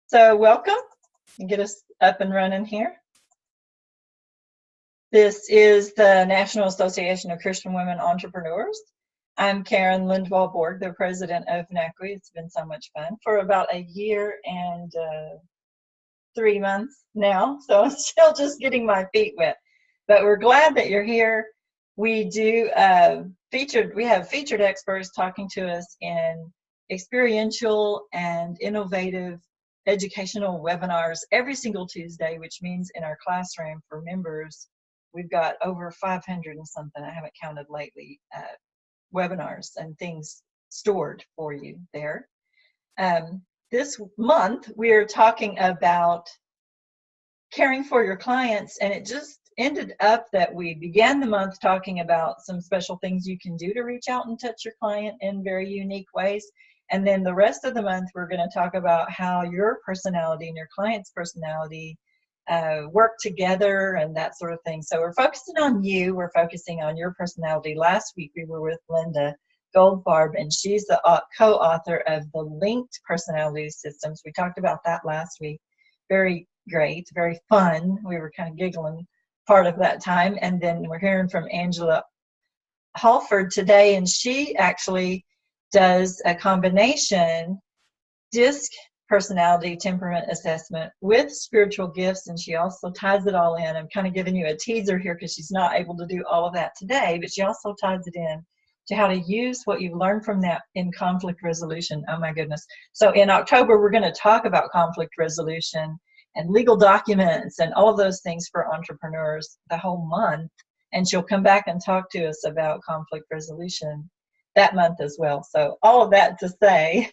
So welcome and get us up and running here. This is the National Association of Christian Women Entrepreneurs. I'm Karen Lindwall-Bourg, the president of NACWE. It's been so much fun for about a year and 3 months now, so I'm still just getting my feet wet. But we're glad that you're here. We do we have featured experts talking to us in experiential and innovative educational webinars every single Tuesday, which means in our classroom for members, we've got over 500 and something, I haven't counted lately, webinars and things stored for you there. This month, we're talking about caring for your clients, and it just ended up that we began the month talking about some special things you can do to reach out and touch your client in very unique ways. And then the rest of the month, we're going to talk about how your personality and your client's personality work together and that sort of thing. So we're focusing on you. We're focusing on your personality. Last week, we were with Lindwall-Bourg, and she's the co-author of the Linked Personality Systems. We talked about that last week. Very great, very fun. We were kind of giggling part of that time. And then we're hearing from Angela Hallford today, and she actually does a combination DISC personality temperament assessment with spiritual gifts, and she also ties it all in. I'm kind of giving you a teaser here because she's not able to do all of that today, but she also ties it in to how to use what you've learned from that in conflict resolution. Oh my goodness. So in October, we're going to talk about conflict resolution and legal documents and all of those things for entrepreneurs the whole month. And she'll come back and talk to us about conflict resolution that month as well. So all of that to say,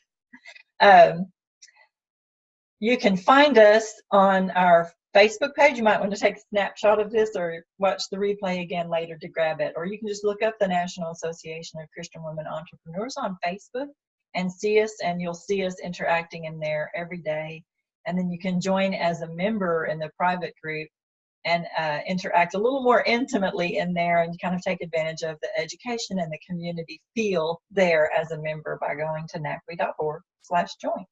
you can find us on our Facebook page. You might want to take a snapshot of this or watch the replay again later to grab it. Or you can just look up the National Association of Christian Women Entrepreneurs on Facebook and see us, and you'll see us interacting in there every day. And then you can join as a member in the private group and interact a little more intimately in there and kind of take advantage of the education and the community feel there as a member by going to NACWE.org/join.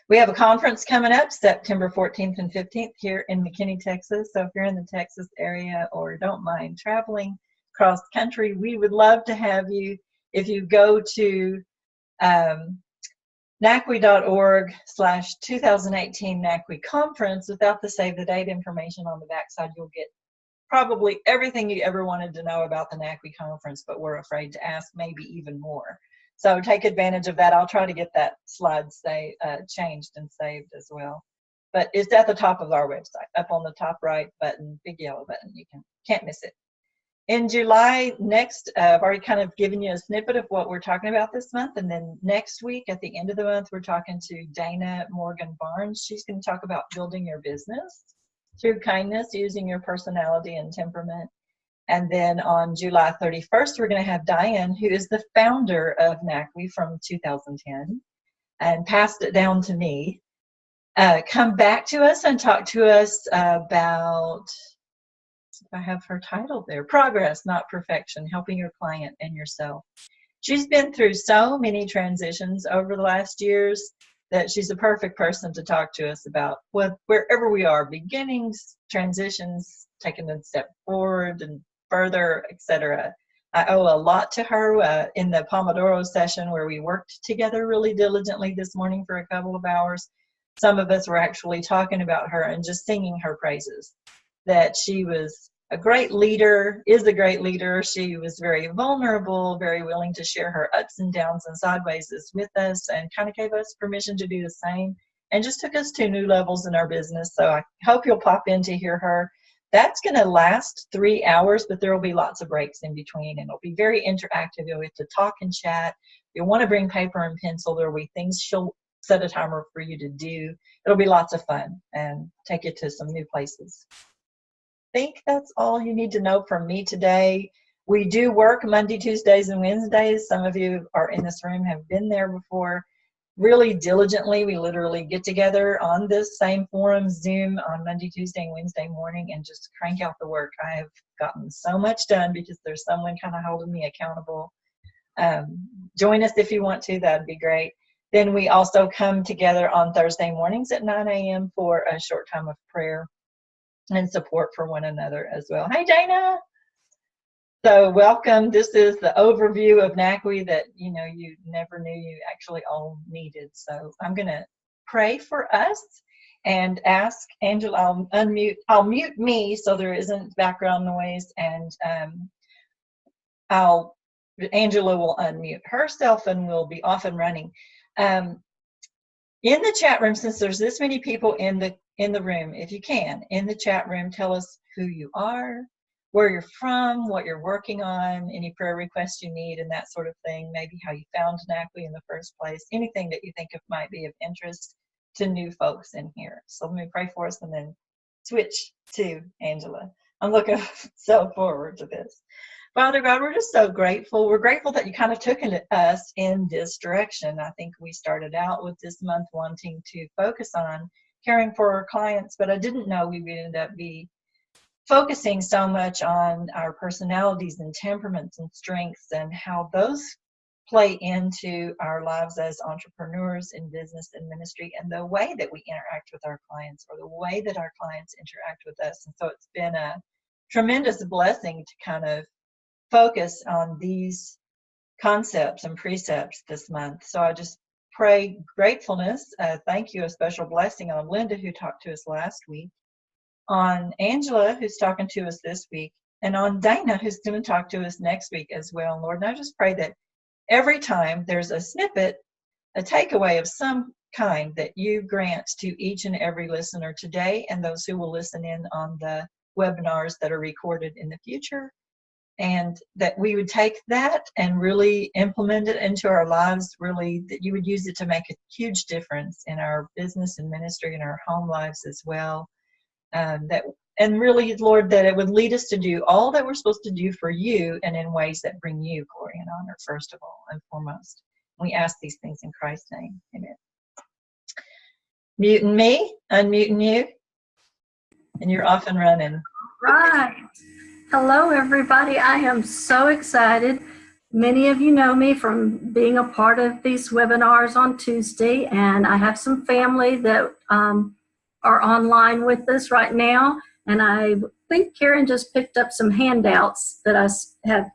We have a conference coming up September 14th and 15th here in McKinney, Texas. So if you're in the Texas area or don't mind traveling cross country, we would love to have you. If you go to NACWE.org/2018 NACWE conference, without the save the date information on the backside, you'll get probably everything you ever wanted to know about the NACWE conference, but we're afraid to ask maybe even more. So take advantage of that. I'll try to get that slide changed and saved as well. But it's at the top of our website, up on the top right button, big yellow button. You can't miss it. In July next, I've already kind of given you a snippet of what we're talking about this month. And then next week, at the end of the month, we're talking to Dana Morgan Barnes. She's going to talk about building your business through kindness, using your personality and temperament. And then on July 31st, we're going to have Diane, who is the founder of NACWE from 2010 and passed it down to me, come back to us and talk to us about, I have her title there, Progress, Not Perfection, Helping Your Client and Yourself. She's been through so many transitions over the last years that she's a perfect person to talk to us about wherever we are, beginnings, transitions, taking a step forward and further, etc. I owe a lot to her in the Pomodoro session where we worked together really diligently this morning for a couple of hours. Some of us were actually talking about her and just singing her praises, that she was a great leader, is a great leader. She was very vulnerable, very willing to share her ups and downs and sideways with us, and kind of gave us permission to do the same and just took us to new levels in our business. So I hope you'll pop in to hear her. That's going to last 3 hours, but there will be lots of breaks in between, and it'll be very interactive. You'll get to talk and chat. You'll want to bring paper and pencil. There will be things she'll set a timer for you to do. It'll be lots of fun and take you to some new places. I think that's all you need to know from me today. We do work Monday, Tuesdays, and Wednesdays. Some of you are in this room, have been there before. Really diligently, we literally get together on this same forum, Zoom, on Monday, Tuesday, and Wednesday morning and just crank out the work. I have gotten so much done because there's someone kind of holding me accountable. Join us if you want to. That'd be great. Then we also come together on Thursday mornings at 9 a.m. for a short time of prayer and support for one another as well. Hey, Dana. So welcome. This is the overview of NACWE that you never knew you actually all needed. So I'm going to pray for us and ask Angela. I'll mute me so there isn't background noise, and Angela will unmute herself and we'll be off and running. In the chat room, since there's this many people in the room, if you can, in the chat room, tell us who you are, where you're from, what you're working on, any prayer requests you need, and that sort of thing. Maybe how you found NACWE in the first place, anything that you think might be of interest to new folks in here. So let me pray for us and then switch to Angela. I'm looking so forward to this. Father God, we're just so grateful. We're grateful that you kind of took us in this direction. I think we started out with this month wanting to focus on caring for our clients, but I didn't know we would end up focusing so much on our personalities and temperaments and strengths and how those play into our lives as entrepreneurs in business and ministry, and the way that we interact with our clients or the way that our clients interact with us. And so it's been a tremendous blessing to kind of focus on these concepts and precepts this month. So I just pray gratefulness. Thank you, a special blessing on Linda, who talked to us last week, on Angela, who's talking to us this week, and on Dana, who's going to talk to us next week as well. Lord, and I just pray that every time there's a snippet, a takeaway of some kind that you grant to each and every listener today and those who will listen in on the webinars that are recorded in the future, and that we would take that and really implement it into our lives, really, that you would use it to make a huge difference in our business and ministry and our home lives as well. And really, Lord, that it would lead us to do all that we're supposed to do for you and in ways that bring you glory and honor, first of all and foremost. We ask these things in Christ's name. Amen. Muting me, unmuting you, and you're off and running. Right. Hello, everybody. I am so excited. Many of you know me from being a part of these webinars on Tuesday, and I have some family that are online with us right now, and I think Karen just picked up some handouts that I have.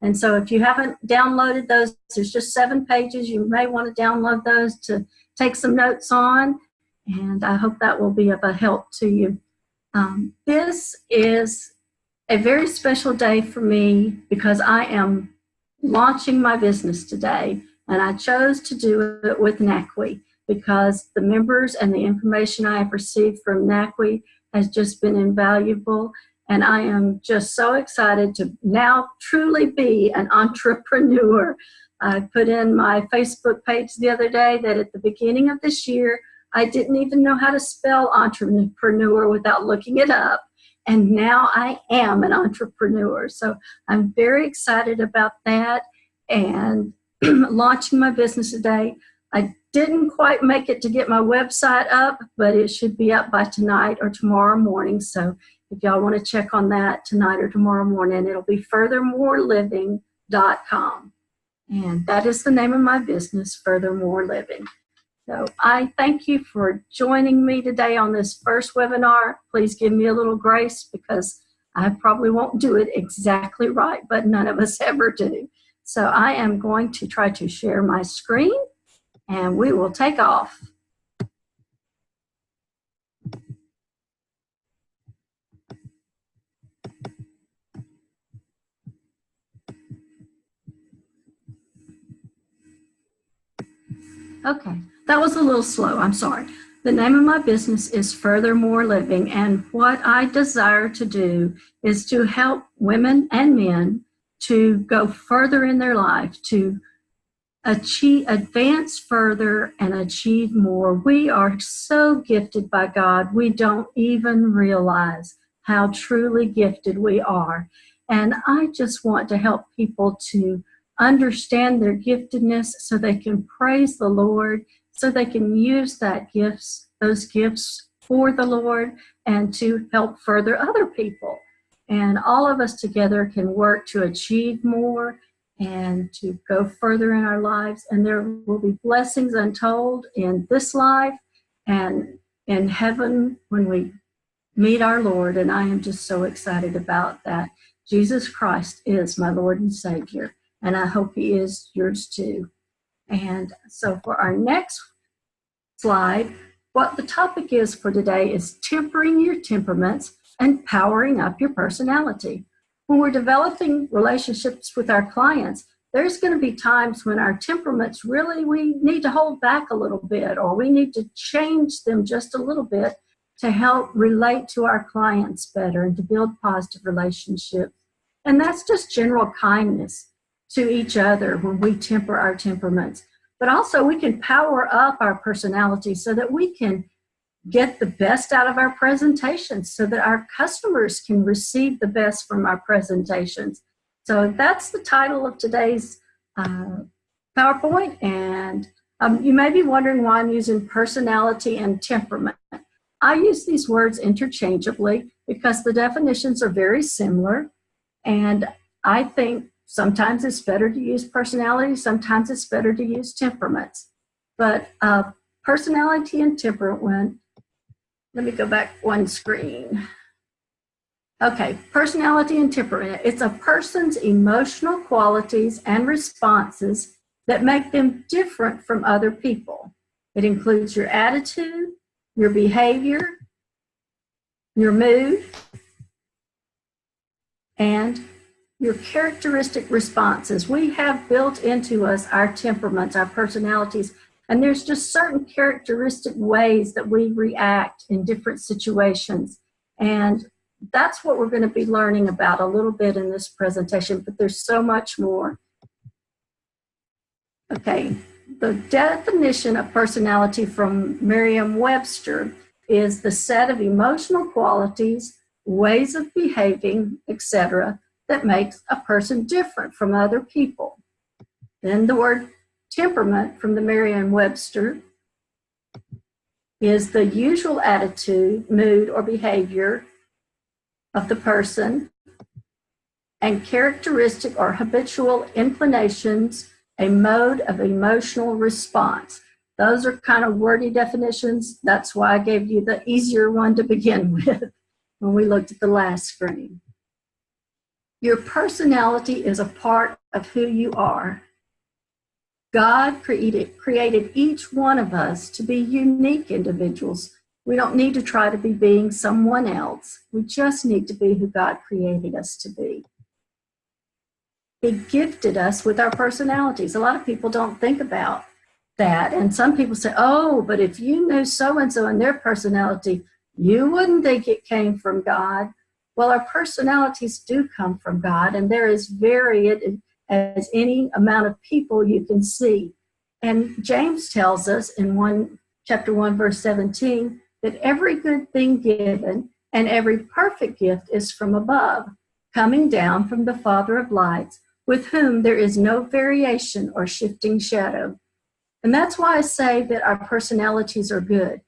And so if you haven't downloaded those, there's just 7 pages. You may want to download those to take some notes on, and I hope that will be of a help to you. This is a very special day for me because I am launching my business today, and I chose to do it with NACWE because the members and the information I have received from NACWE has just been invaluable, and I am just so excited to now truly be an entrepreneur. I put in my Facebook page the other day that at the beginning of this year, I didn't even know how to spell entrepreneur without looking it up. And now I am an entrepreneur. So I'm very excited about that and launching my business today. I didn't quite make it to get my website up, but it should be up by tonight or tomorrow morning. So if y'all want to check on that tonight or tomorrow morning, it'll be furthermoreliving.com. And that is the name of my business, Furthermore Living. So I thank you for joining me today on this first webinar. Please give me a little grace because I probably won't do it exactly right, but none of us ever do. So I am going to try to share my screen and we will take off. Okay, that was a little slow, I'm sorry. The name of my business is Furthermore Living, and what I desire to do is to help women and men to go further in their life, to advance further and achieve more. We are so gifted by God, we don't even realize how truly gifted we are. And I just want to help people to understand their giftedness so they can praise the Lord, so they can use those gifts for the Lord and to help further other people. And all of us together can work to achieve more and to go further in our lives. And there will be blessings untold in this life and in heaven when we meet our Lord. And I am just so excited about that. Jesus Christ is my Lord and Savior, and I hope he is yours too. And so for our next slide, what the topic is for today is tempering your temperaments and powering up your personality. When we're developing relationships with our clients, there's going to be times when our temperaments really, we need to hold back a little bit, or we need to change them just a little bit to help relate to our clients better and to build positive relationships. And that's just general kindness to each other when we temper our temperaments. But also we can power up our personality so that we can get the best out of our presentations, so that our customers can receive the best from our presentations. So that's the title of today's PowerPoint. And you may be wondering why I'm using personality and temperament. I use these words interchangeably because the definitions are very similar. And I think sometimes it's better to use personality, sometimes it's better to use temperaments. But personality and temperament, let me go back one screen. Okay, personality and temperament. It's a person's emotional qualities and responses that make them different from other people. It includes your attitude, your behavior, your mood, and your characteristic responses. We have built into us our temperaments, our personalities, and there's just certain characteristic ways that we react in different situations. And that's what we're going to be learning about a little bit in this presentation, but there's so much more. Okay, the definition of personality from Merriam-Webster is the set of emotional qualities, ways of behaving, etc., that makes a person different from other people. Then the word temperament from the Merriam-Webster is the usual attitude, mood, or behavior of the person, and characteristic or habitual inclinations, a mode of emotional response. Those are kind of wordy definitions. That's why I gave you the easier one to begin with when we looked at the last screen. Your personality is a part of who you are. God created each one of us to be unique individuals. We don't need to try to be being someone else. We just need to be who God created us to be. He gifted us with our personalities. A lot of people don't think about that. And some people say, oh, but if you knew so-and-so and their personality, you wouldn't think it came from God. Well, our personalities do come from God, and they're as varied as any amount of people you can see. And James tells us in chapter 1, verse 17, that every good thing given and every perfect gift is from above, coming down from the Father of lights, with whom there is no variation or shifting shadow. And that's why I say that our personalities are good.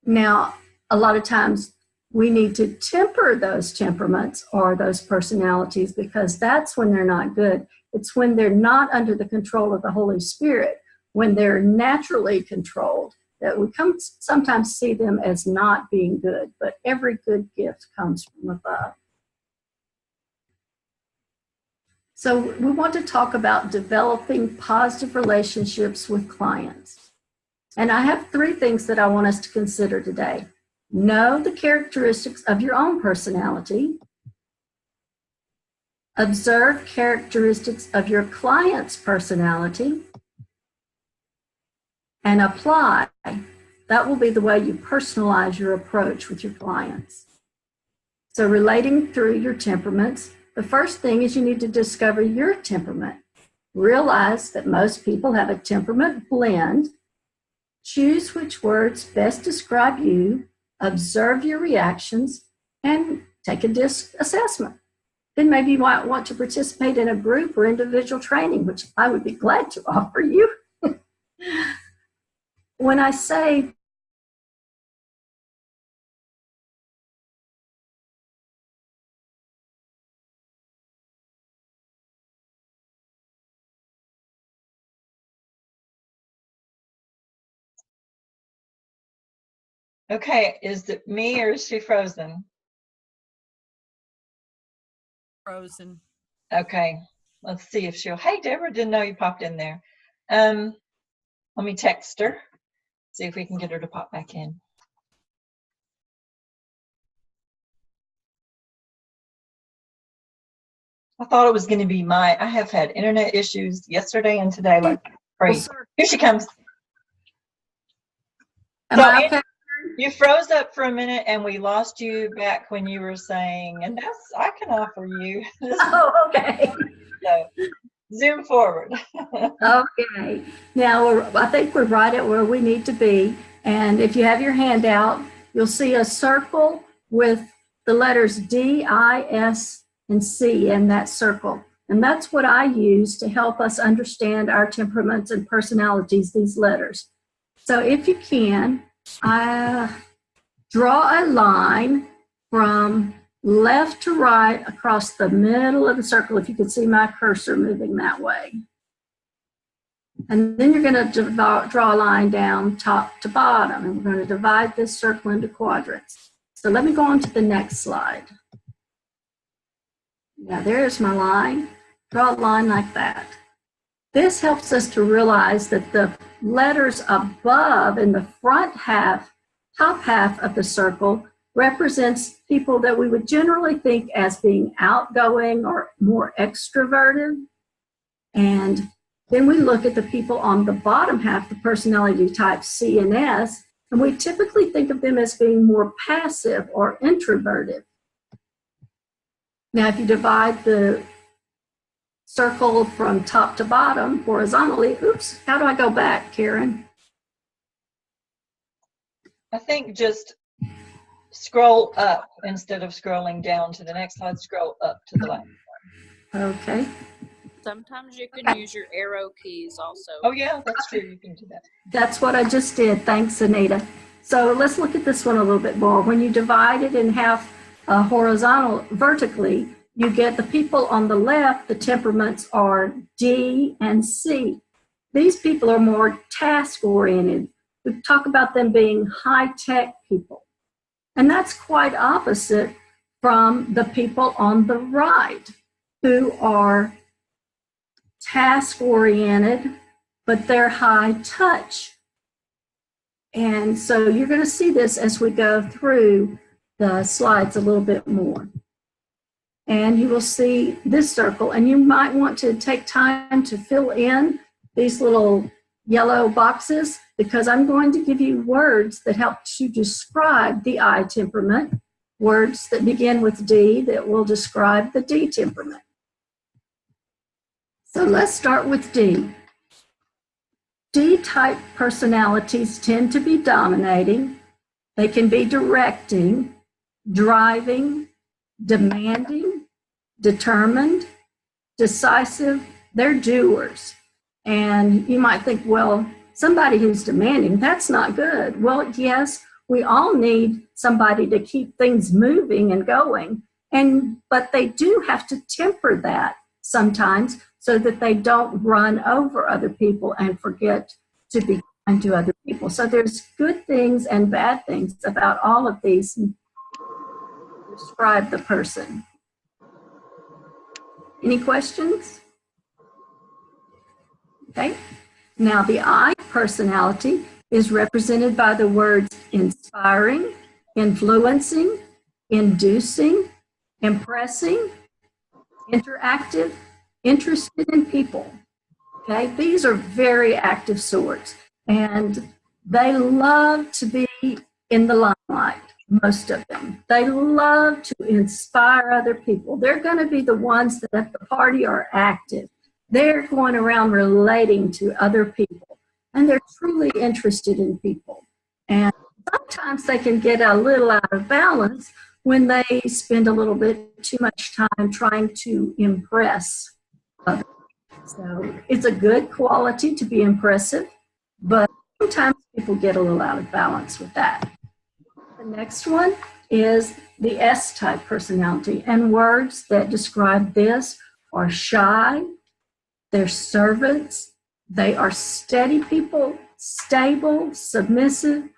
Now, a lot of times we need to temper those temperaments or those personalities, because that's when they're not good. It's when they're not under the control of the Holy Spirit, when they're naturally controlled, that we sometimes see them as not being good. But every good gift comes from above. So we want to talk about developing positive relationships with clients. And I have 3 things that I want us to consider today. Know the characteristics of your own personality. Observe characteristics of your client's personality. And apply. That will be the way you personalize your approach with your clients. So relating through your temperaments, the first thing is you need to discover your temperament. Realize that most people have a temperament blend. Choose which words best describe you, observe your reactions, and take a DISC assessment. Then maybe you might want to participate in a group or individual training, which I would be glad to offer you. When I say Okay, is it me or is she frozen? Frozen. Okay, let's see if she'll. Hey, Deborah, didn't know you popped in there. Let me text her, see if we can get her to pop back in. I thought it was going to be I have had internet issues yesterday and today, like crazy. Here she comes. Am I okay? You froze up for a minute and we lost you back when you were saying, and that's, I can offer you. Oh, okay. So, zoom forward. Okay. Now, I think we're right at where we need to be. And if you have your hand out, you'll see a circle with the letters D, I, S, and C in that circle. And that's what I use to help us understand our temperaments and personalities, these letters. So if you can, draw a line from left to right across the middle of the circle, if you can see my cursor moving that way. And then you're going to draw a line down top to bottom, and we're going to divide this circle into quadrants. So let me go on to the next slide. Now there's my line. Draw a line like that. This helps us to realize that the letters above in the front half, top half of the circle, represents people that we would generally think as being outgoing or more extroverted. And then we look at the people on the bottom half, the personality types C and S, and we typically think of them as being more passive or introverted. Now, if you divide the circle from top to bottom horizontally, oops, how do I go back, Karen? I think just scroll up instead of scrolling down to the next slide, scroll up to the left. Okay. Sometimes you can use your arrow keys also. Oh yeah, that's true. You can do that. That's what I just did. Thanks, Anita. So let's look at this one a little bit more. When you divide it in half vertically, you get the people on the left, the temperaments are D and C. These people are more task-oriented. We talk about them being high-tech people. And that's quite opposite from the people on the right, who are task-oriented, but they're high-touch. And so you're going to see this as we go through the slides a little bit more. And you will see this circle, and you might want to take time to fill in these little yellow boxes, because I'm going to give you words that help to describe the I temperament, words that begin with D that will describe the D temperament. So let's start with D. D-type personalities tend to be dominating. They can be directing, driving, demanding, determined, decisive. They're doers. And you might think, well, somebody who's demanding, that's not good. Well, yes, we all need somebody to keep things moving and going. But they do have to temper that sometimes so that they don't run over other people and forget to be kind to other people. So there's good things and bad things about all of these. Describe the person. Any questions? Okay. Now the I personality is represented by the words inspiring, influencing, inducing, impressing, interactive, interested in people. Okay, these are very active sorts, and they love to be in the limelight, most of them. They love to inspire other people. They're going to be the ones that at the party are active. They're going around relating to other people, and they're truly interested in people. And sometimes they can get a little out of balance when they spend a little bit too much time trying to impress others. So it's a good quality to be impressive, but sometimes people get a little out of balance with that. The next one is the S-type personality, and words that describe this are shy, they're servants, they are steady people, stable, submissive,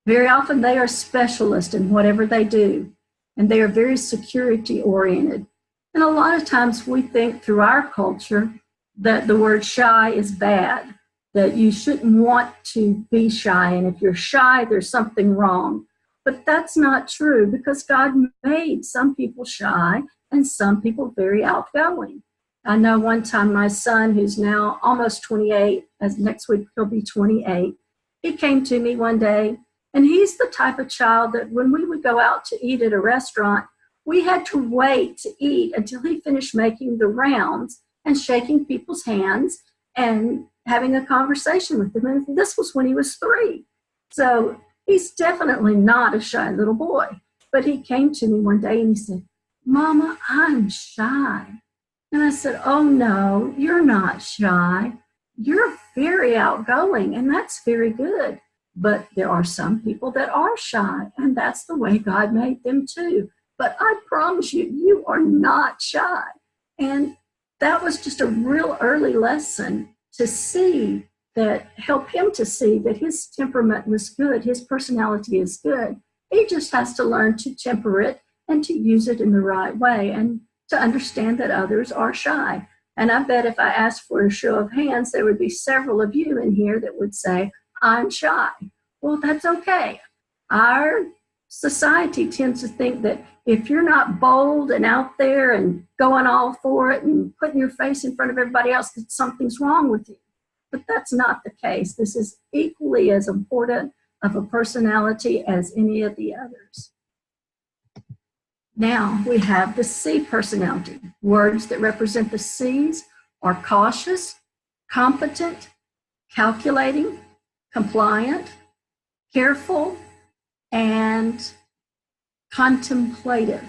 Very often they are specialists in whatever they do, and they are very security oriented. And a lot of times we think through our culture that the word shy is bad, that you shouldn't want to be shy, and if you're shy, there's something wrong. But that's not true, because God made some people shy and some people very outgoing. I know one time my son, who's now almost 28, as next week he'll be 28, he came to me one day, and he's the type of child that when we would go out to eat at a restaurant, we had to wait to eat until he finished making the rounds and shaking people's hands and having a conversation with them. And this was when he was 3. So he's definitely not a shy little boy. But he came to me one day and he said, "Mama, I'm shy." And I said, "Oh, no, you're not shy. You're very outgoing, and that's very good. But there are some people that are shy, and that's the way God made them too. But I promise you, you are not shy." And that was just a real early lesson to see that, help him to see that his temperament was good, his personality is good. He just has to learn to temper it and to use it in the right way, and to understand that others are shy. And I bet if I asked for a show of hands, there would be several of you in here that would say, "I'm shy." Well, that's okay. Our society tends to think that if you're not bold and out there and going all for it and putting your face in front of everybody else, that something's wrong with you. But that's not the case. This is equally as important of a personality as any of the others. Now we have the C personality. Words that represent the C's are cautious, competent, calculating, compliant, careful, and contemplative.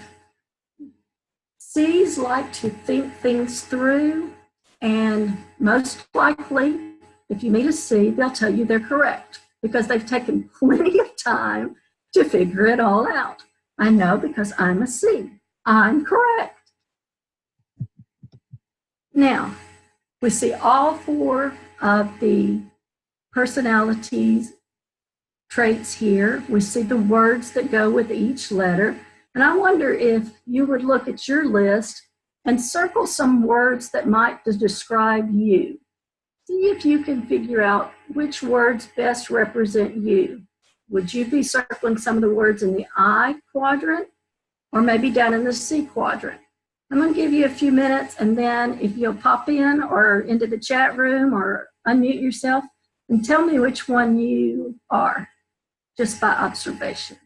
C's like to think things through, and most likely, if you meet a C, they'll tell you they're correct because they've taken plenty of time to figure it all out. I know because I'm a C. I'm correct. Now, we see all 4 of the personalities traits here. We see the words that go with each letter. And I wonder if you would look at your list and circle some words that might describe you. See if you can figure out which words best represent you. Would you be circling some of the words in the I quadrant, or maybe down in the C quadrant? I'm going to give you a few minutes, and then if you'll pop in or into the chat room or unmute yourself and tell me which one you are, just by observation.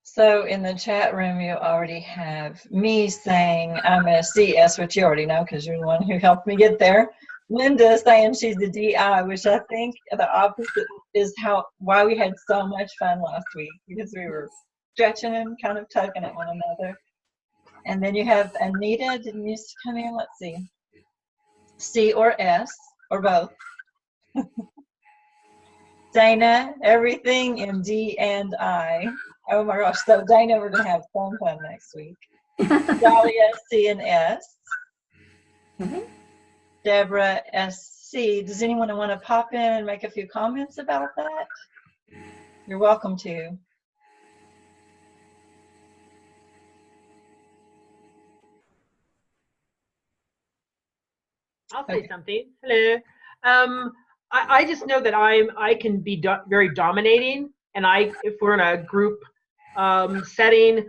So in the chat room, you already have me saying I'm a CS, which you already know because you're the one who helped me get there. Linda saying she's a DI, which I think the opposite is why we had so much fun last week, because we were stretching and kind of tugging at one another. And then you have Anita, didn't you come in? Let's see. C or S, or both. Dana, everything in D and I. Oh my gosh, so Dana, we're going to have fun next week. Dahlia, C and S. Mm-hmm. Deborah, SC. Does anyone want to pop in and make a few comments about that? You're welcome to. I'll say something. Hello. I just know that I can be very dominating, and if we're in a group setting,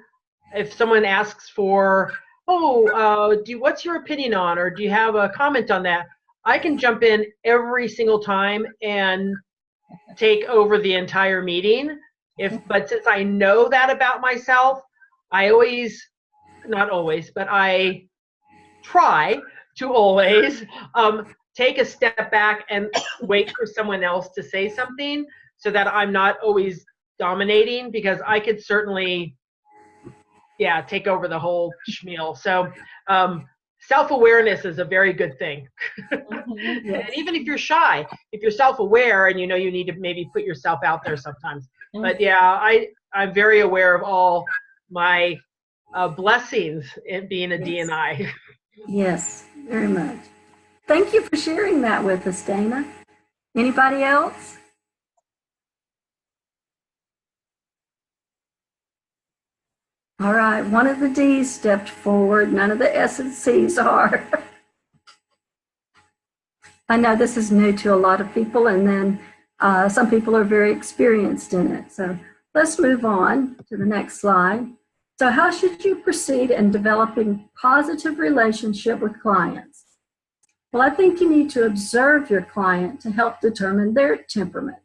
if someone asks for, what's your opinion on, or do you have a comment on that, I can jump in every single time and take over the entire meeting. But since I know that about myself, I not always, but I try to always take a step back and wait for someone else to say something, so that I'm not always dominating, because I could certainly, take over the whole schmeal. So self-awareness is a very good thing. And even if you're shy, if you're self-aware and you know you need to maybe put yourself out there sometimes. But I'm very aware of all my blessings in being a Yes. DNI. Yes, very much. Thank you for sharing that with us, Dana. Anybody else? All right, one of the D's stepped forward. None of the S and C's are. I know this is new to a lot of people, and then some people are very experienced in it. So let's move on to the next slide. So how should you proceed in developing positive relationship with clients? Well, I think you need to observe your client to help determine their temperament.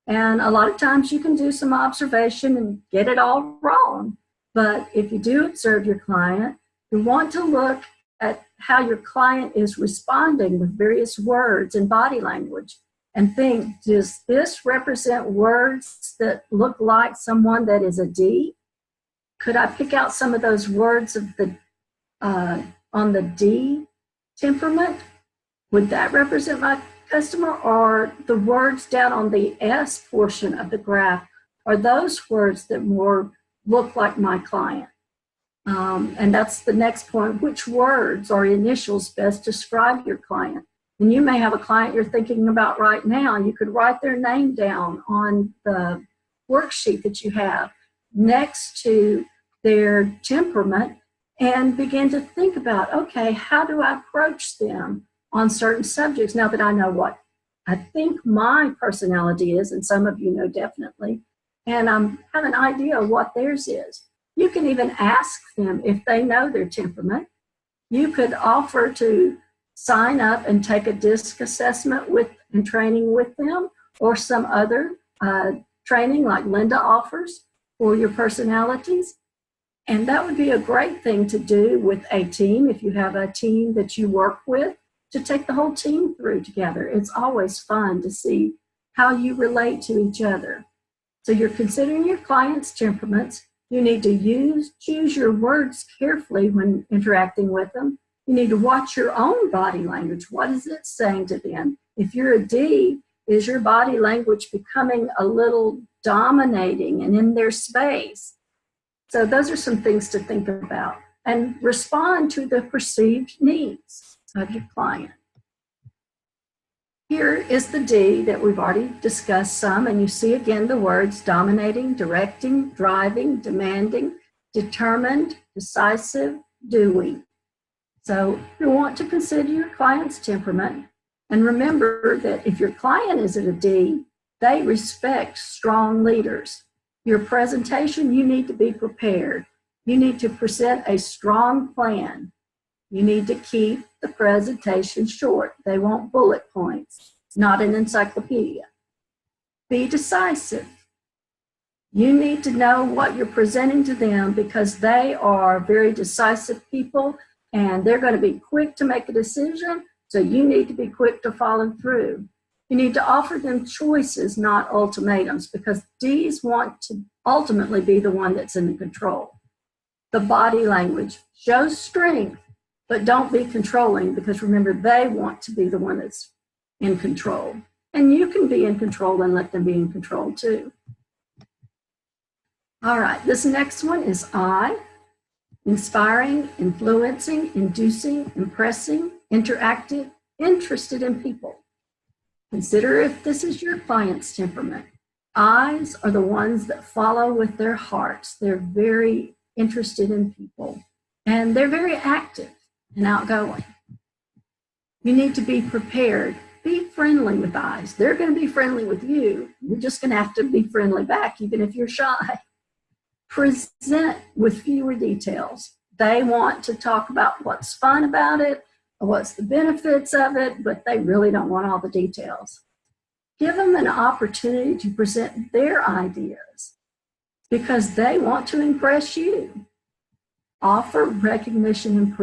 And a lot of times you can do some observation and get it all wrong. But if you do observe your client, you want to look at how your client is responding with various words and body language and think, does this represent words that look like someone that is a D? Could I pick out some of those words of the on the D temperament? Would that represent my customer? Or the words down on the S portion of the graph, are those words that more look like my client? And that's the next point. Which words or initials best describe your client? And you may have a client you're thinking about right now. You could write their name down on the worksheet that you have next to their temperament and begin to think about, okay, how do I approach them on certain subjects now that I know what I think my personality is, and some of you know definitely, and I have an idea of what theirs is. You can even ask them if they know their temperament. You could offer to sign up and take a DISC assessment and training with them, or some other training like Linda offers for your personalities. And that would be a great thing to do with a team, if you have a team that you work with, to take the whole team through together. It's always fun to see how you relate to each other. So you're considering your client's temperaments. You need to choose your words carefully when interacting with them. You need to watch your own body language. What is it saying to them? If you're a D, is your body language becoming a little dominating and in their space? So those are some things to think about, and respond to the perceived needs of your client. Here is the D that we've already discussed some, and you see again the words dominating, directing, driving, demanding, determined, decisive, doing. So you want to consider your client's temperament, and remember that if your client is at a D, they respect strong leaders. Your presentation, you need to be prepared. You need to present a strong plan. You need to keep the presentation short. They want bullet points, not an encyclopedia. Be decisive. You need to know what you're presenting to them, because they are very decisive people and they're going to be quick to make a decision. So you need to be quick to follow through. You need to offer them choices, not ultimatums, because D's want to ultimately be the one that's in control. The body language shows strength, but don't be controlling, because remember, they want to be the one that's in control. And you can be in control and let them be in control too. All right, this next one is I. Inspiring, influencing, inducing, impressing, interactive, interested in people. Consider if this is your client's temperament. I's are the ones that follow with their hearts. They're very interested in people, and they're very active and outgoing. You need to be prepared. Be friendly with I's. They're going to be friendly with you. You're just going to have to be friendly back, even if you're shy. Present with fewer details. They want to talk about what's fun about it, what's the benefits of it, but they really don't want all the details. Give them an opportunity to present their ideas, because they want to impress you. Offer recognition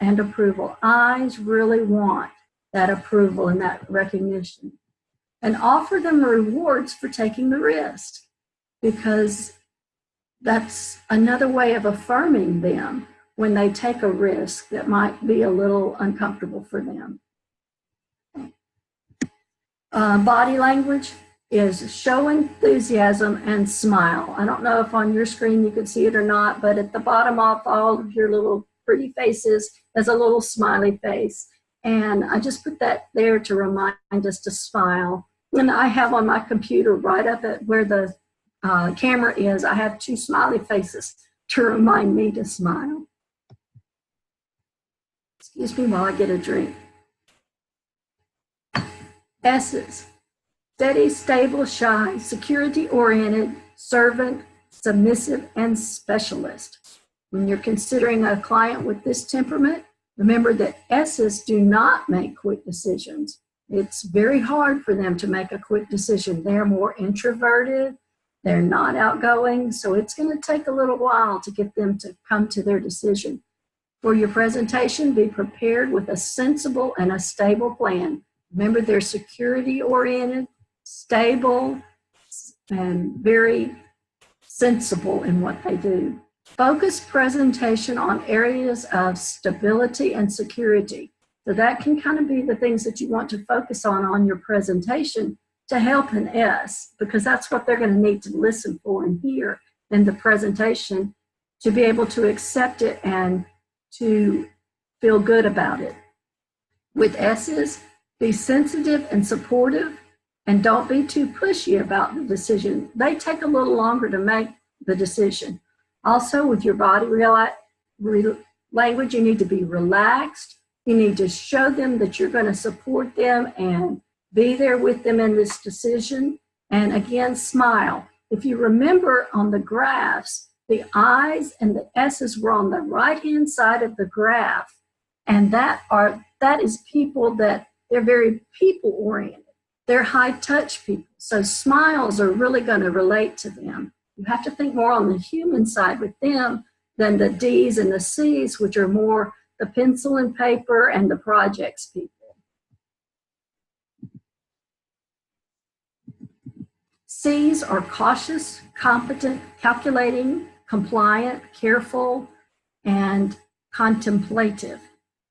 and approval. I's really want that approval and that recognition. And offer them rewards for taking the risk, because that's another way of affirming them when they take a risk that might be a little uncomfortable for them. Body language. is show enthusiasm and smile. I don't know if on your screen you can see it or not, but at the bottom of all of your little pretty faces is a little smiley face. And I just put that there to remind us to smile. And I have on my computer right up at where the camera is, I have 2 smiley faces to remind me to smile. Excuse me while I get a drink. S's. Steady, stable, shy, security-oriented, servant, submissive, and specialist. When you're considering a client with this temperament, remember that S's do not make quick decisions. It's very hard for them to make a quick decision. They're more introverted. They're not outgoing, so it's going to take a little while to get them to come to their decision. For your presentation, be prepared with a sensible and a stable plan. Remember, they're security-oriented, stable, and very sensible in what they do. Focus presentation on areas of stability and security. So that can kind of be the things that you want to focus on your presentation to help an S, because that's what they're going to need to listen for and hear in the presentation to be able to accept it and to feel good about it. With S's, be sensitive and supportive, and don't be too pushy about the decision. They take a little longer to make the decision. Also, with your body language, you need to be relaxed. You need to show them that you're going to support them and be there with them in this decision. And again, smile. If you remember on the graphs, the I's and the S's were on the right-hand side of the graph. And that is people that they're very people-oriented. They're high-touch people. So smiles are really going to relate to them. You have to think more on the human side with them than the D's and the C's, which are more the pencil and paper and the projects people. C's are cautious, competent, calculating, compliant, careful, and contemplative.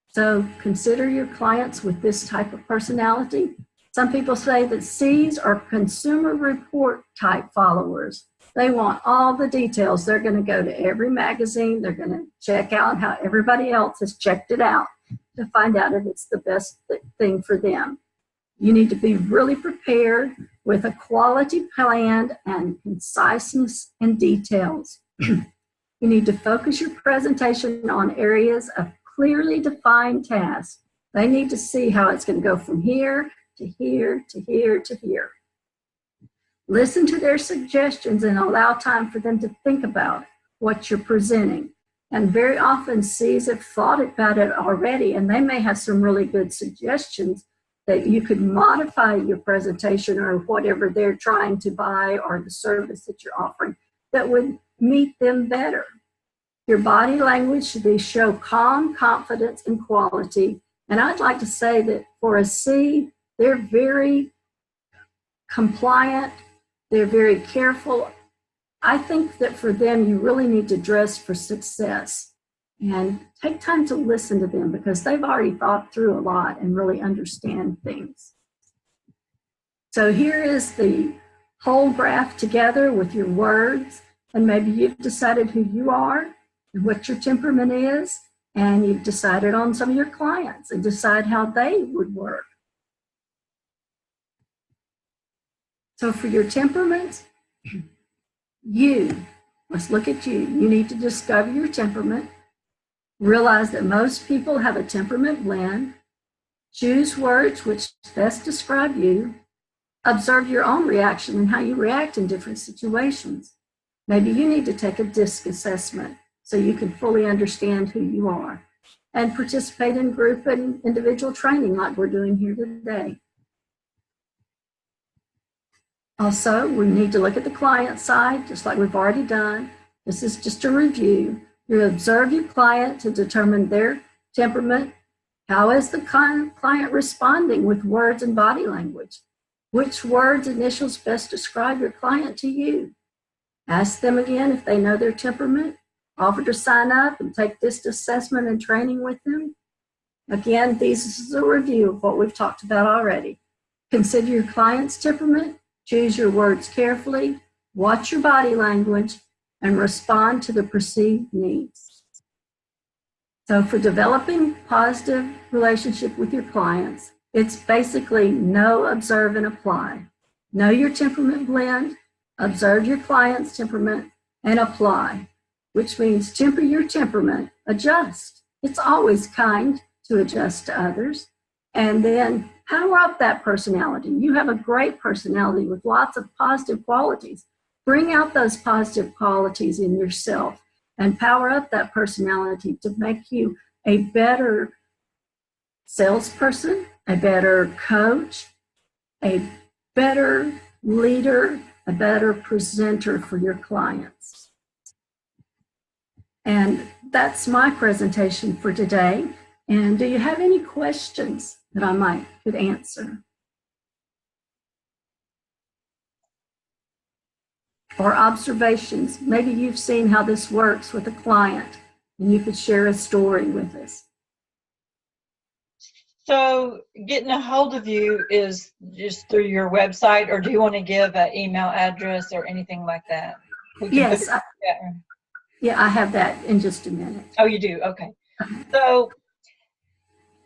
So consider your clients with this type of personality. Some people say that C's are consumer report type followers. They want all the details. They're going to go to every magazine. They're going to check out how everybody else has checked it out to find out if it's the best thing for them. You need to be really prepared with a quality plan and conciseness and details. You need to focus your presentation on areas of clearly defined tasks. They need to see how it's going to go from here to here to here to here. Listen to their suggestions and allow time for them to think about what you're presenting. And very often C's have thought about it already, and they may have some really good suggestions that you could modify your presentation or whatever they're trying to buy or the service that you're offering that would meet them better. Your body language should show calm, confidence, and quality. And I'd like to say that for a C, they're very compliant. They're very careful. I think that for them, you really need to dress for success and take time to listen to them because they've already thought through a lot and really understand things. So here is the whole graph together with your words, and maybe you've decided who you are and what your temperament is, and you've decided on some of your clients and decide how they would work. So for your temperaments, let's look at you. You need to discover your temperament. Realize that most people have a temperament blend. Choose words which best describe you. Observe your own reaction and how you react in different situations. Maybe you need to take a DISC assessment so you can fully understand who you are. And participate in group and individual training like we're doing here today. Also, we need to look at the client side, just like we've already done. This is just a review. You observe your client to determine their temperament. How is the client responding with words and body language? Which words, initials best describe your client to you? Ask them again if they know their temperament. Offer to sign up and take this assessment and training with them. Again, this is a review of what we've talked about already. Consider your client's temperament. Choose your words carefully, watch your body language, and respond to the perceived needs. So for developing positive relationship with your clients, it's basically know, observe, and apply. Know your temperament blend, observe your client's temperament, and apply, which means temper your temperament, adjust. It's always kind to adjust to others. And then power up that personality. You have a great personality with lots of positive qualities. Bring out those positive qualities in yourself and power up that personality to make you a better salesperson, a better coach, a better leader, a better presenter for your clients. And that's my presentation for today. And do you have any questions that I could answer? Or observations? Maybe you've seen how this works with a client and you could share a story with us. So getting a hold of you is just through your website, or do you want to give an email address or anything like that? Yes. Yeah, I have that in just a minute. Oh, you do? Okay. So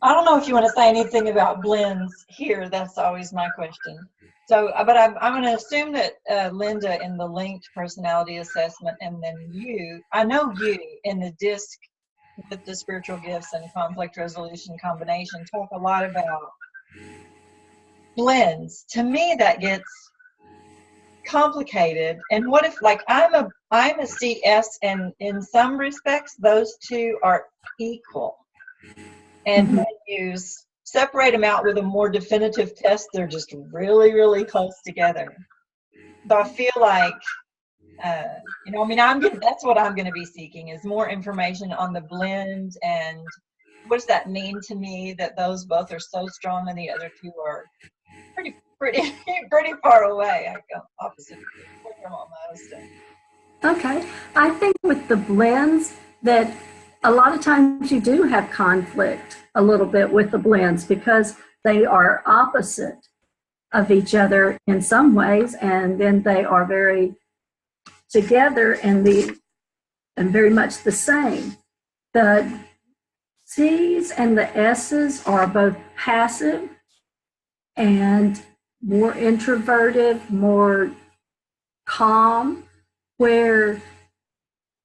I don't know if you want to say anything about blends here. That's always my question. So, but I'm going to assume that Linda in the linked personality assessment, and then you, I know you in the DISC with the spiritual gifts and conflict resolution combination, talk a lot about blends. To me, that gets complicated. And what if, like, I'm a CS, and in some respects, those two are equal. And when you separate them out with a more definitive test, they're just really, really close together. So I feel like, you know, I mean, that's what I'm going to be seeking, is more information on the blend, and what does that mean to me that those both are so strong and the other two are pretty far away. I go opposite spectrum almost. Okay. I think with the blends that a lot of times you do have conflict a little bit with the blends because they are opposite of each other in some ways, and then they are very together and very much the same. The C's and the S's are both passive and more introverted, more calm, where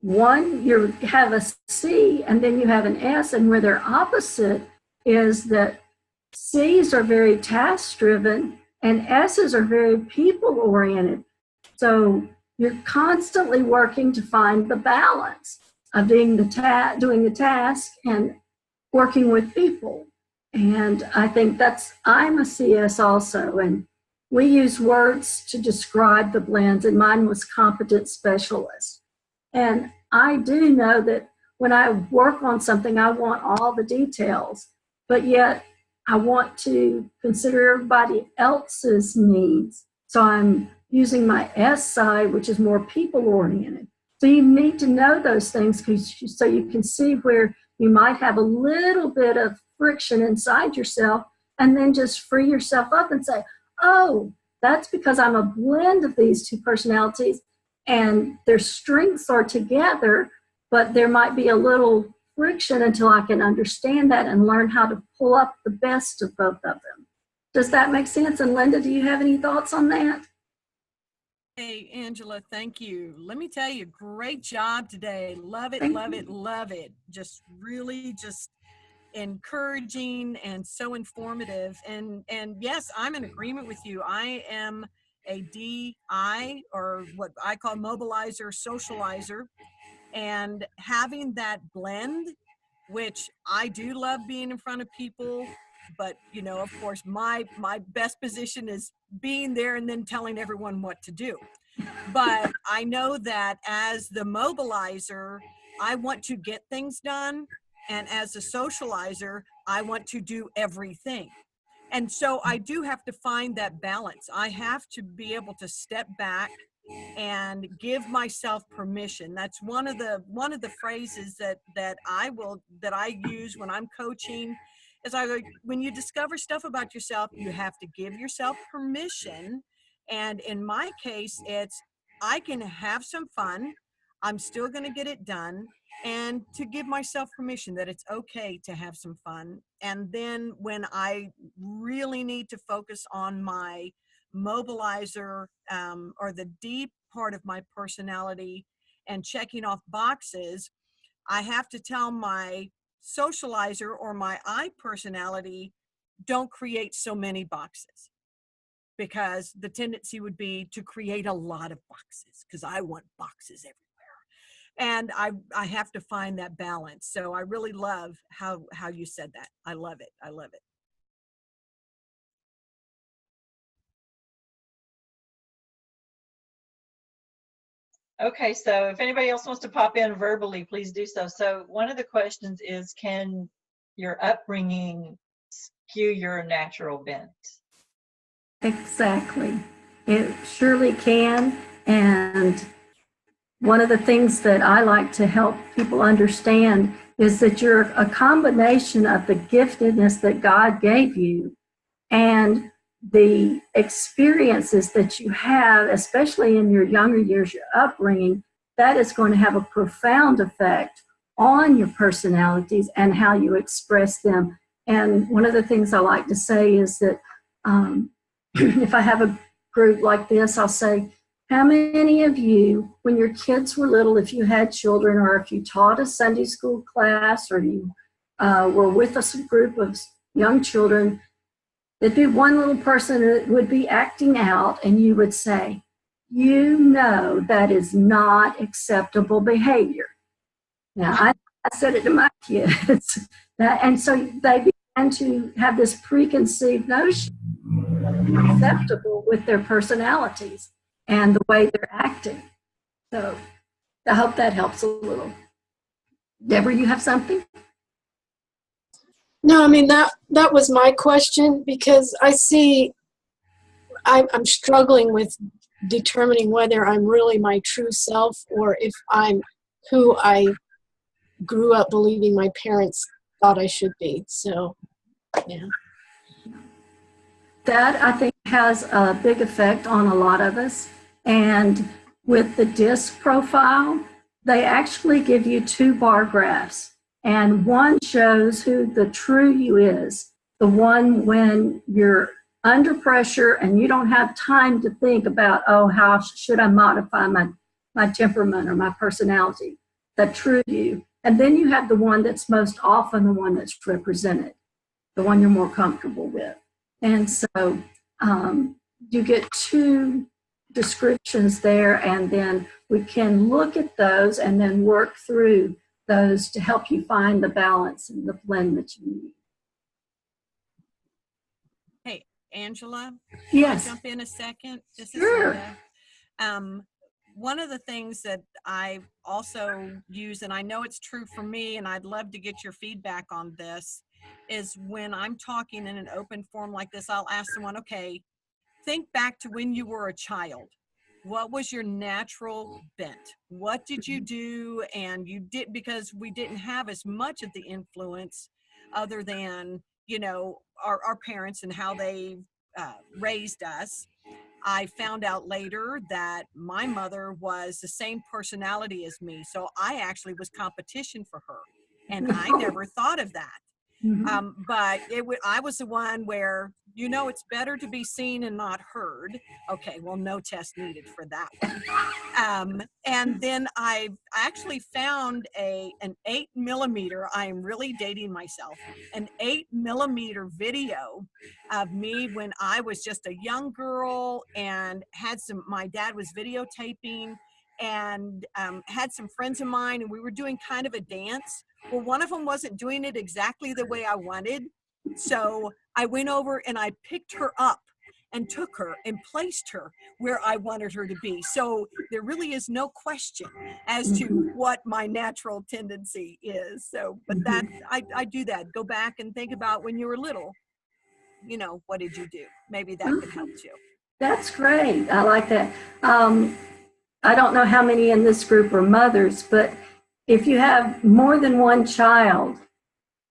one, you have a C and then you have an S, and where they're opposite is that C's are very task-driven and S's are very people-oriented. So you're constantly working to find the balance of doing the task and working with people. And I think I'm a CS also, and we use words to describe the blends, and mine was competent specialist. And I do know that when I work on something, I want all the details, but yet I want to consider everybody else's needs. So I'm using my S side, which is more people-oriented. So you need to know those things so you can see where you might have a little bit of friction inside yourself, and then just free yourself up and say, oh, that's because I'm a blend of these two personalities, and their strengths are together, but there might be a little friction until I can understand that and learn how to pull up the best of both of them. Does that make sense? And Linda, do you have any thoughts on that? Hey, Angela, thank you. Let me tell you, great job today. Love it, Thank love you. it, love it. Just really just encouraging and so informative. And yes, I'm in agreement with you. I am a DI, or what I call mobilizer, socializer, and having that blend, which I do love being in front of people, but you know, of course, my best position is being there and then telling everyone what to do. But I know that as the mobilizer, I want to get things done, and as a socializer, I want to do everything. And so I do have to find that balance. I have to be able to step back and give myself permission. That's one of the phrases that I use when I'm coaching. Is when you discover stuff about yourself, you have to give yourself permission And in my case, it's I can have some fun. I'm still going to get it done, and to give myself permission that it's okay to have some fun. And then when I really need to focus on my mobilizer, or the deep part of my personality and checking off boxes, I have to tell my socializer or my I personality, don't create so many boxes, because the tendency would be to create a lot of boxes because I want boxes everywhere. And I have to find that balance. So I really love how you said that. I love it. I love it. Okay, so if anybody else wants to pop in verbally, please do so. So one of the questions is, can your upbringing skew your natural bent? Exactly. It surely can. And one of the things that I like to help people understand is that you're a combination of the giftedness that God gave you and the experiences that you have, especially in your younger years, your upbringing. That is going to have a profound effect on your personalities and how you express them. And one of the things I like to say is that if I have a group like this, I'll say, how many of you, when your kids were little, if you had children, or if you taught a Sunday school class, or you were with a group of young children, there'd be one little person that would be acting out, and you would say, you know that is not acceptable behavior. Now, I said it to my kids, and so they began to have this preconceived notion acceptable with their personalities and the way they're acting. So I hope that helps a little. Deborah, you have something? No, I mean, that was my question, because I see I'm struggling with determining whether I'm really my true self or if I'm who I grew up believing my parents thought I should be. So, yeah. That, I think, has a big effect on a lot of us. And with the DISC profile, they actually give you 2 bar graphs. And one shows who the true you is, the one when you're under pressure and you don't have time to think about, oh, how should I modify my temperament or my personality, the true you. And then you have the one that's most often the one that's represented, the one you're more comfortable with. And so you get 2 descriptions there, and then we can look at those and then work through those to help you find the balance and the blend that you need. Hey, Angela, yes. Can I jump in a second? Sure. One of the things that I also use, and I know it's true for me, and I'd love to get your feedback on this, is when I'm talking in an open forum like this, I'll ask someone, okay, think back to when you were a child. What was your natural bent? What did you do? And you did, because we didn't have as much of the influence other than, you know, our parents and how they raised us. I found out later that my mother was the same personality as me. So I actually was competition for her. And I never thought of that. But I was the one where, you know, it's better to be seen and not heard. Okay, well, no test needed for that one. And then I actually found an 8mm, I am really dating myself, an 8mm video of me when I was just a young girl and my dad was videotaping and had some friends of mine, and we were doing kind of a dance. Well, one of them wasn't doing it exactly the way I wanted. So I went over and I picked her up and took her and placed her where I wanted her to be. So there really is no question as to what my natural tendency is. So, but that, I do that. Go back and think about when you were little, you know, what did you do? Maybe that could help too. That's great. I like that. I don't know how many in this group are mothers, but if you have more than one child,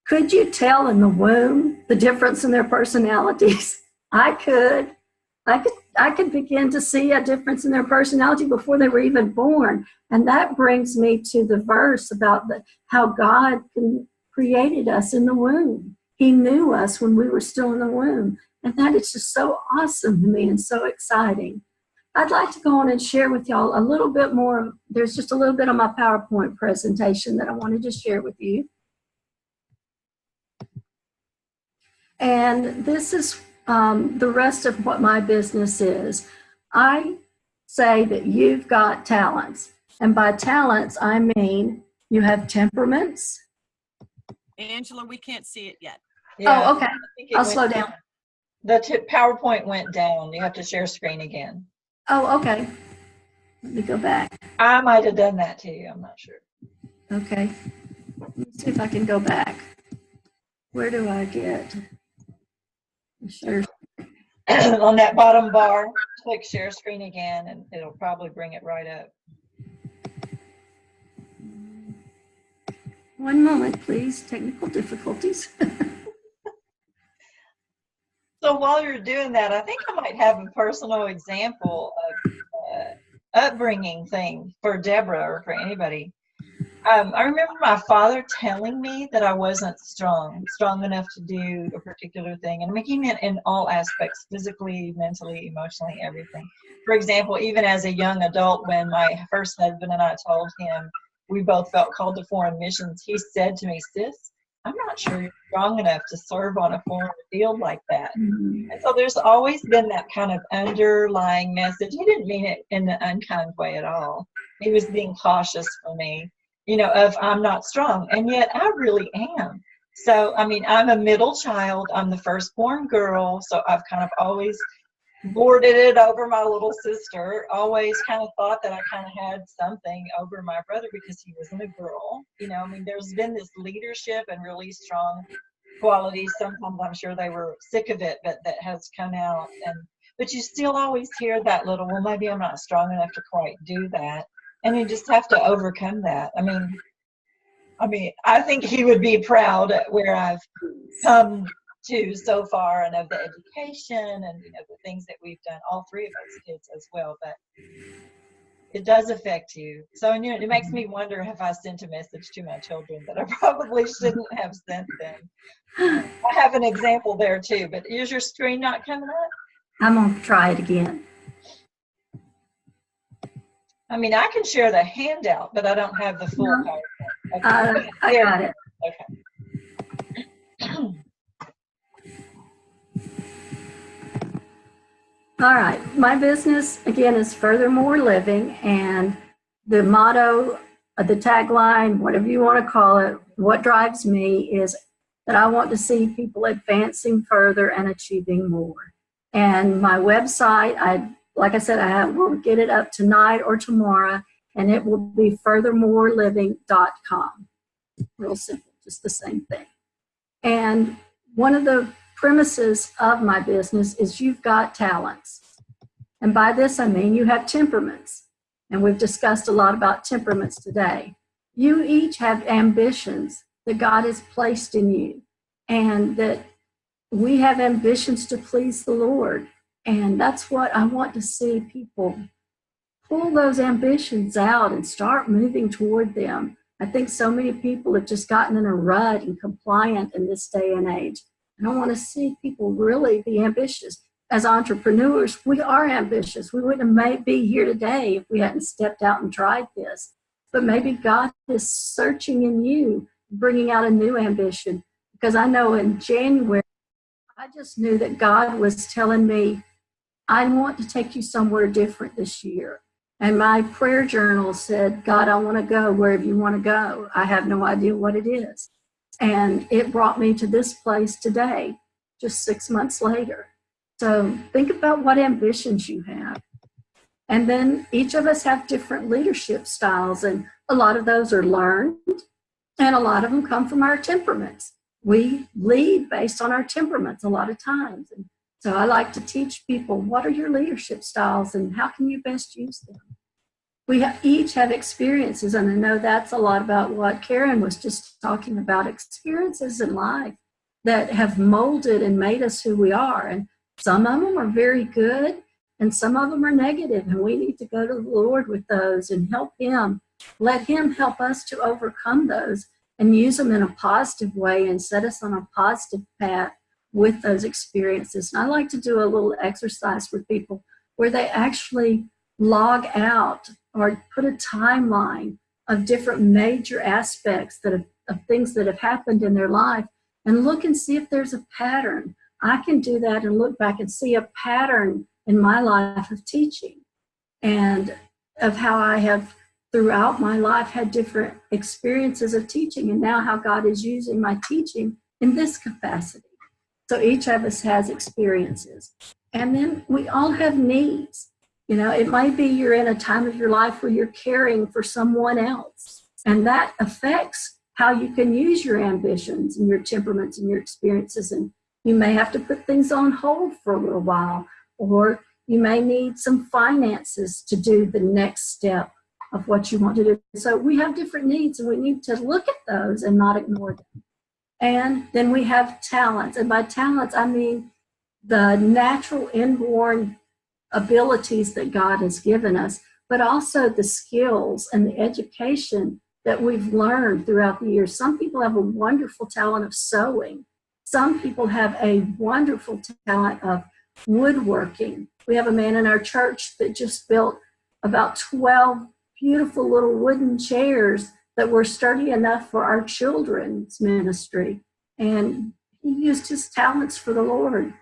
could you tell in the womb the difference in their personalities? I could I could begin to see a difference in their personality before they were even born. And that brings me to the verse about how God created us in the womb. He knew us when we were still in the womb. And that is just so awesome to me and so exciting. I'd like to go on and share with y'all a little bit more. There's just a little bit of my PowerPoint presentation that I wanted to share with you. And this is the rest of what my business is. I say that you've got talents. And by talents, I mean you have temperaments. Angela, we can't see it yet. Yeah, Oh, okay. I'll slow down. The PowerPoint went down. You have to share screen again. Oh, okay. Let me go back. I might have done that to you. I'm not sure. Okay. Let's see if I can go back. Where do I get? Sure. On that bottom bar, click share screen again, and it'll probably bring it right up. One moment, please. Technical difficulties. So while you're doing that, I think I might have a personal example of upbringing thing for Deborah or for anybody. I remember my father telling me that I wasn't strong enough to do a particular thing. And he meant in all aspects, physically, mentally, emotionally, everything. For example, even as a young adult, when my first husband and I told him we both felt called to foreign missions, he said to me, "Sis, I'm not sure you're strong enough to serve on a foreign field like that." And so there's always been that kind of underlying message. He didn't mean it in an unkind way at all. He was being cautious for me, of I'm not strong. And yet I really am. So, I mean, I'm a middle child. I'm the firstborn girl. So I've kind of always lorded it over my little sister, always kind of thought that I kind of had something over my brother because he wasn't a girl. I mean, there's been this leadership and really strong qualities. Sometimes I'm sure they were sick of it, but that has come out. But you still always hear that little, well, maybe I'm not strong enough to quite do that. And you just have to overcome that. I mean, I think he would be proud at where I've come to so far, and of the education and the things that we've done, all three of us kids as well. But it does affect you. So it makes me wonder if I sent a message to my children that I probably shouldn't have sent them. I have an example there too, but is your screen not coming up? I'm going to try it again. I mean, I can share the handout, but I don't have the full PowerPoint. Okay. I got it. Okay. All right. My business, again, is Furthermore Living. And the motto, the tagline, whatever you want to call it, what drives me is that I want to see people advancing further and achieving more. And my website, like I said, I will get it up tonight or tomorrow, and it will be furthermoreliving.com. Real simple, just the same thing. And one of the premises of my business is you've got talents. And by this, I mean you have temperaments. And we've discussed a lot about temperaments today. You each have ambitions that God has placed in you, and that we have ambitions to please the Lord. And that's what I want to see people pull those ambitions out and start moving toward them. I think so many people have just gotten in a rut and compliant in this day and age. And I want to see people really be ambitious. As entrepreneurs, we are ambitious. We wouldn't be here today if we hadn't stepped out and tried this. But maybe God is searching in you, bringing out a new ambition. Because I know in January, I just knew that God was telling me, I want to take you somewhere different this year. And my prayer journal said, God, I want to go wherever you want to go. I have no idea what it is. And it brought me to this place today, just 6 months later. So think about what ambitions you have. And then each of us have different leadership styles, and a lot of those are learned, and a lot of them come from our temperaments. We lead based on our temperaments a lot of times. And so I like to teach people, what are your leadership styles and how can you best use them? We each have experiences, and I know that's a lot about what Karen was just talking about, experiences in life that have molded and made us who we are. And some of them are very good, and some of them are negative, and we need to go to the Lord with those and help Him. Let Him help us to overcome those and use them in a positive way and set us on a positive path with those experiences. And I like to do a little exercise with people where they actually log out or put a timeline of different major aspects of things that have happened in their life, and look and see if there's a pattern. I can do that and look back and see a pattern in my life of teaching, and of how I have throughout my life had different experiences of teaching, and now how God is using my teaching in this capacity. So each of us has experiences. And then we all have needs. You know, it might be you're in a time of your life where you're caring for someone else, and that affects how you can use your ambitions and your temperaments and your experiences. And you may have to put things on hold for a little while, or you may need some finances to do the next step of what you want to do. So we have different needs, and we need to look at those and not ignore them. And then we have talents. And by talents, I mean the natural inborn abilities that God has given us, but also the skills and the education that we've learned throughout the years. Some people have a wonderful talent of sewing. Some people have a wonderful talent of woodworking. We have a man in our church that just built about 12 beautiful little wooden chairs that were sturdy enough for our children's ministry. And he used his talents for the Lord.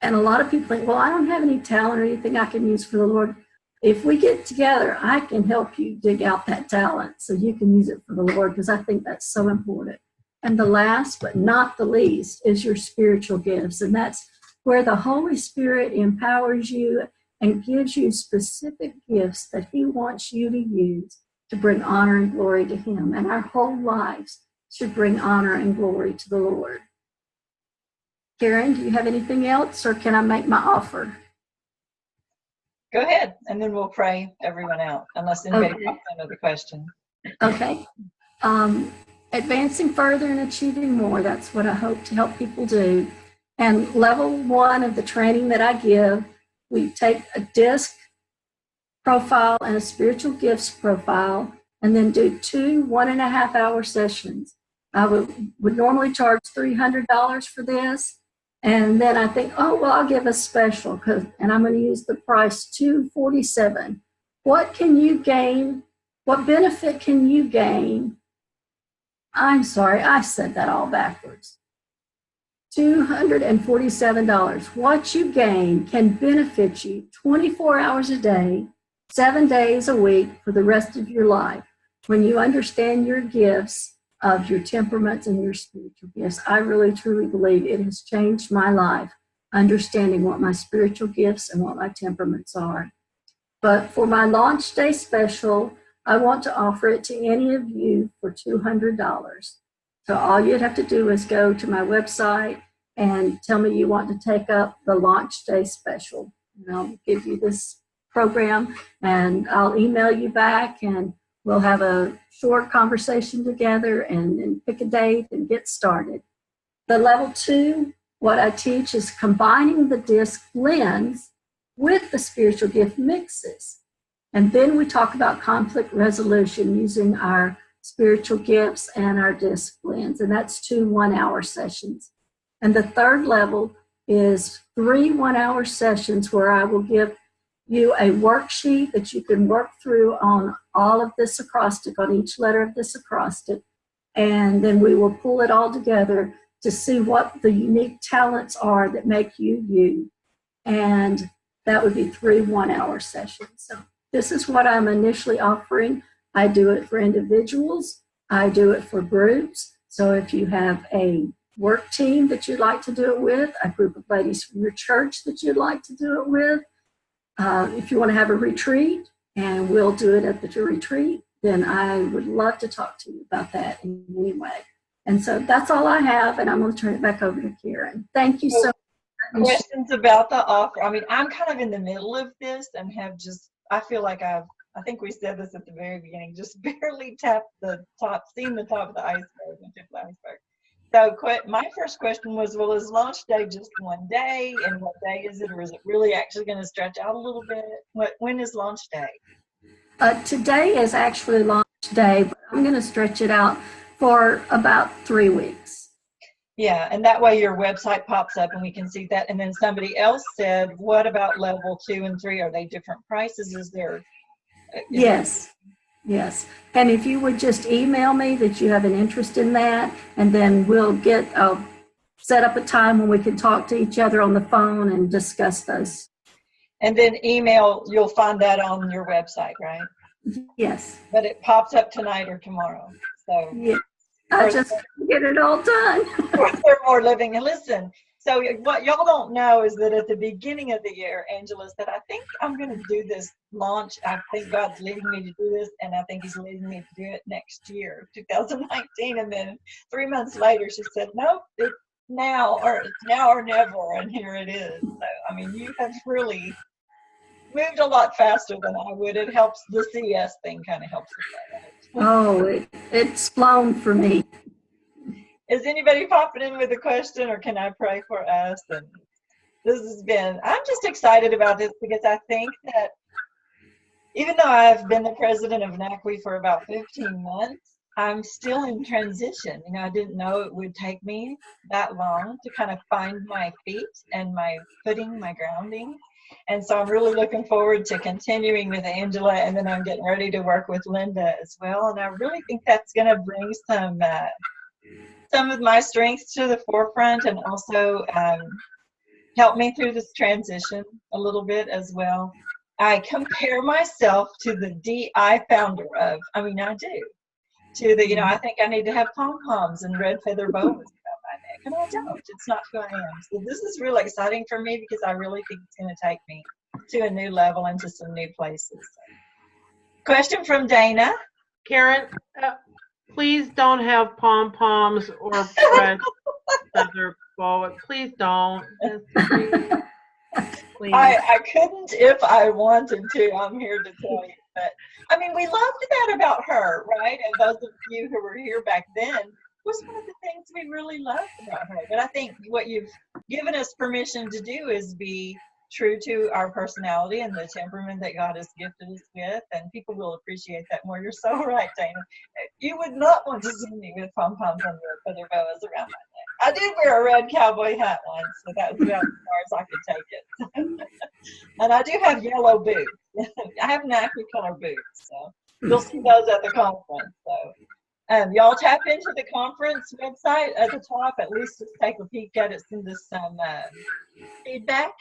And a lot of people think, well, I don't have any talent or anything I can use for the Lord. If we get together, I can help you dig out that talent so you can use it for the Lord, because I think that's so important. And the last but not the least is your spiritual gifts. And that's where the Holy Spirit empowers you and gives you specific gifts that He wants you to use to bring honor and glory to Him. And our whole lives should bring honor and glory to the Lord. Karen, do you have anything else, or can I make my offer? Go ahead, and then we'll pray everyone out, unless anybody pops another question. Okay. Advancing further and achieving more, that's what I hope to help people do. And level 1 of the training that I give, we take a DISC profile and a spiritual gifts profile, and then do 2 1.5-hour sessions. I would normally charge $300 for this. And then I think, oh, well, I'll give a special, and I'm going to use the price $247. What can you gain? What benefit can you gain? I'm sorry, I said that all backwards. $247. What you gain can benefit you 24 hours a day, 7 days a week for the rest of your life. When you understand your gifts of your temperaments and your spiritual gifts, I really truly believe it has changed my life, understanding what my spiritual gifts and what my temperaments are. But for my launch day special, I want to offer it to any of you for $200. So all you'd have to do is go to my website and tell me you want to take up the launch day special. And I'll give you this program, and I'll email you back, and we'll have a short conversation together and pick a date and get started. The level 2, what I teach is combining the DISC blends with the spiritual gift mixes. And then we talk about conflict resolution using our spiritual gifts and our DISC blends. And that's 2 1-hour sessions. And the third level is 3 1-hour sessions where I will give you a worksheet that you can work through on all of this acrostic, on each letter of this acrostic. And then we will pull it all together to see what the unique talents are that make you you. And that would be 3 1-hour sessions. So this is what I'm initially offering. I do it for individuals. I do it for groups. So if you have a work team that you'd like to do it with, a group of ladies from your church that you'd like to do it with, if you want to have a retreat, and we'll do it at the retreat, then I would love to talk to you about that in any way. And so that's all I have, and I'm going to turn it back over to Karen. Thank you so much. Questions about the offer? I mean, I'm kind of in the middle of this and have just, I feel like I think we said this at the very beginning, just barely tapped the top, seen the top of the iceberg and tipped the iceberg. So my first question was, well, is launch day just one day? And what day is it? Or is it really actually going to stretch out a little bit? When is launch day? Today is actually launch day, but I'm going to stretch it out for about 3 weeks. Yeah, and that way your website pops up and we can see that. And then somebody else said, what about level 2 and 3? Are they different prices? Yes. Yes. And if you would just email me that you have an interest in that, and then we'll set up a time when we can talk to each other on the phone and discuss those. And then email, you'll find that on your website, right? Yes. But it pops up tonight or tomorrow. So yeah. I just get it all done. They're more living. And listen, so what y'all don't know is that at the beginning of the year, Angela said, I think I'm going to do this launch. I think God's leading me to do this, and I think he's leading me to do it next year, 2019. And then 3 months later, she said, nope, it's now or never, and here it is. So, I mean, you have really moved a lot faster than I would. It helps, the CS thing kind of helps with that. Oh, it's flown for me. Is anybody popping in with a question, or can I pray for us? And this has been, I'm just excited about this because I think that even though I've been the president of NACWE for about 15 months, I'm still in transition. You know, I didn't know it would take me that long to kind of find my feet and my footing, my grounding. And so I'm really looking forward to continuing with Angela, and then I'm getting ready to work with Linda as well. And I really think that's going to bring some of my strengths to the forefront, and also help me through this transition a little bit as well. I compare myself to the DI founder of, I mean, I do, to the, you know, I think I need to have pom-poms and red feather boas around my neck, and I don't. It's not who I am. So this is really exciting for me because I really think it's going to take me to a new level and to some new places. Question from Dana. Karen, please don't have pom-poms or red feather boa. Please don't. Please. I couldn't if I wanted to, I'm here to tell you. But, I mean, we loved that about her, right? And those of you who were here back then, was one of the things we really loved about her. But I think what you've given us permission to do is be true to our personality and the temperament that God has gifted us with, and people will appreciate that more. You're so right, Dana. You would not want to see me with pom-poms and feather boas around my neck. I did wear a red cowboy hat once, so that was about as far as I could take it. And I do have yellow boots. I have NACWE color boots, so you'll see those at the conference. So y'all tap into the conference website at the top. At least just take a peek at it, send us some feedback.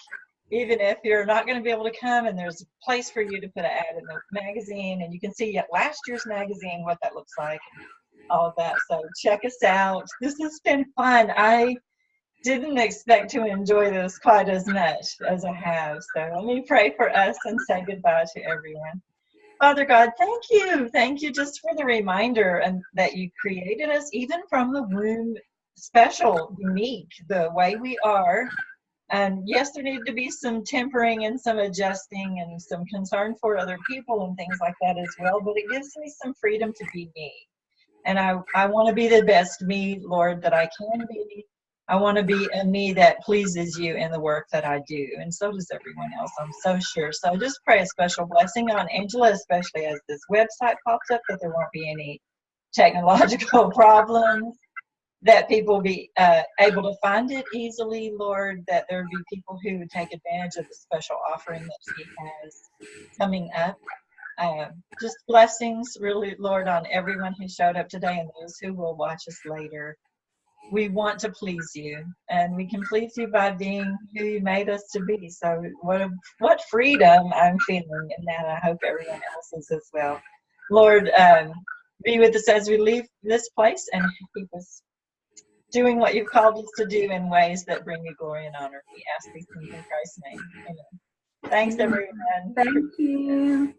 Even if you're not going to be able to come, and there's a place for you to put an ad in the magazine, and you can see last year's magazine, what that looks like, all of that. So check us out. This has been fun. I didn't expect to enjoy this quite as much as I have. So let me pray for us and say goodbye to everyone. Father God, thank you. Thank you just for the reminder and that you created us even from the womb, special, unique, the way we are. And yes, there needed to be some tempering and some adjusting and some concern for other people and things like that as well. But it gives me some freedom to be me. And I want to be the best me, Lord, that I can be. I want to be a me that pleases you in the work that I do. And so does everyone else, I'm so sure. So just pray a special blessing on Angela, especially as this website pops up, that there won't be any technological problems, that people be able to find it easily, Lord, that there would be people who would take advantage of the special offering that she has coming up. Just blessings, really, Lord, on everyone who showed up today and those who will watch us later. We want to please you, and we can please you by being who you made us to be. So what freedom I'm feeling in that. I hope everyone else is as well. Lord, be with us as we leave this place and keep us doing what you've called us to do in ways that bring you glory and honor. We ask these things in Christ's name. Amen. Thanks, everyone. Thank you.